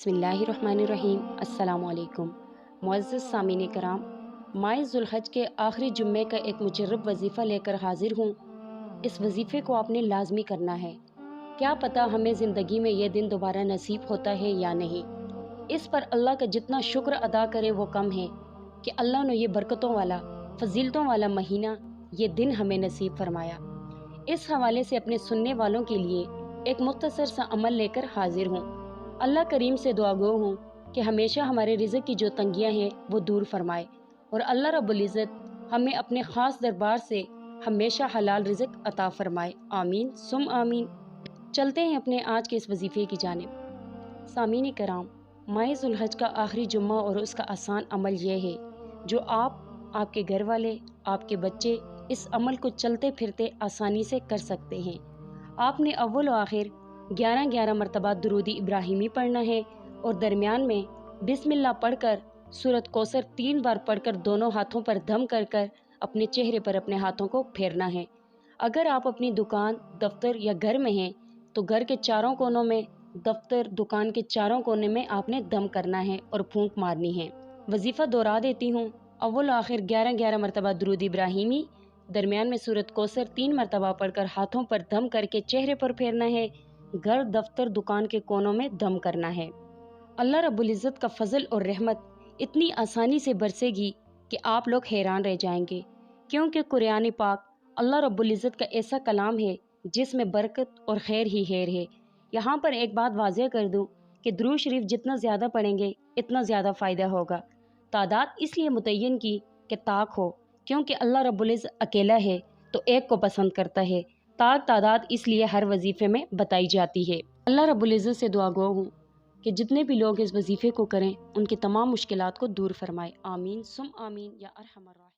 बिस्मिल्लाहिर्रहमानिर्रहीम। अस्सलाम वालेकुम। मुअज़्ज़ज़ सामीन कराम, माह ज़ुल्हज के आखिरी जुम्मे का एक मुजर्रब वजीफ़ा लेकर हाजिर हूँ। इस वजीफ़े को आपने लाजमी करना है। क्या पता हमें ज़िंदगी में ये दिन दोबारा नसीब होता है या नहीं। इस पर अल्लाह का जितना शुक्र अदा करें वो कम है कि अल्लाह ने ये बरकतों वाला, फजीलतों वाला महीना, ये दिन हमें नसीब फरमाया। इस हवाले से अपने सुनने वालों के लिए एक मुख्तसर सा अमल लेकर हाजिर हूँ। अल्लाह करीम से दुआगो हूँ कि हमेशा हमारे रिज़्क़ की जो तंगियाँ हैं वो दूर फरमाए और अल्लाह रब्बुल इज़्ज़त हमें अपने ख़ास दरबार से हमेशा हलाल रिज़्क़ अता फरमाए। आमीन सुम आमीन। चलते हैं अपने आज के इस वजीफ़े की जानिब। सामीन कराम, माह ज़ुल्हज का आखिरी जुम्मा और उसका आसान अमल यह है जो आप, आपके घर वाले, आपके बच्चे इस अमल को चलते फिरते आसानी से कर सकते हैं। आपने अव्वल व आखिर 11 मरतबा दुरूदी इब्राहिमी पढ़ना है और दरमियान में बिस्मिल्लाह पढ़कर सूरत कौसर 3 बार पढ़कर दोनों हाथों पर दम कर कर अपने चेहरे पर अपने हाथों को फेरना है। अगर आप अपनी दुकान, दफ्तर या घर में हैं तो घर के चारों कोनों में, दफ्तर, दुकान के चारों कोने में आपने दम करना है और फूंक मारनी है। वजीफ़ा दोहरा देती हूँ। अव्वल आखिर 11 मरतबा दुरूद इब्राहिमी, दरमियान में सूरत कौसर 3 मरतबा पढ़कर हाथों पर दम करके चेहरे पर फेरना है। घर, दफ्तर, दुकान के कोनों में दम करना है। अल्लाह रब्बुल इज़्ज़त का फजल और रहमत इतनी आसानी से बरसेगी कि आप लोग हैरान रह जाएंगे, क्योंकि कुरान पाक अल्लाह रब्बुल इज़्ज़त का ऐसा कलाम है जिसमें बरकत और खैर ही खैर है। यहाँ पर एक बात वाज़ेह कर दूँ कि दुरूद शरीफ जितना ज़्यादा पढ़ेंगे इतना ज़्यादा फ़ायदा होगा। तादाद इसलिए मुतय्यन की कि ताक हो, क्योंकि अल्लाह रब्बुल इज़्ज़त अकेला है तो एक को पसंद करता है। तादाद इसलिए हर वजीफ़े में बताई जाती है। अल्लाह रब्बुल इज़्ज़त से दुआ गो हूँ कि जितने भी लोग इस वजीफ़े को करें उनकी तमाम मुश्किलात को दूर फरमाए। आमीन सुम आमीन या अरहमर राहिमीन।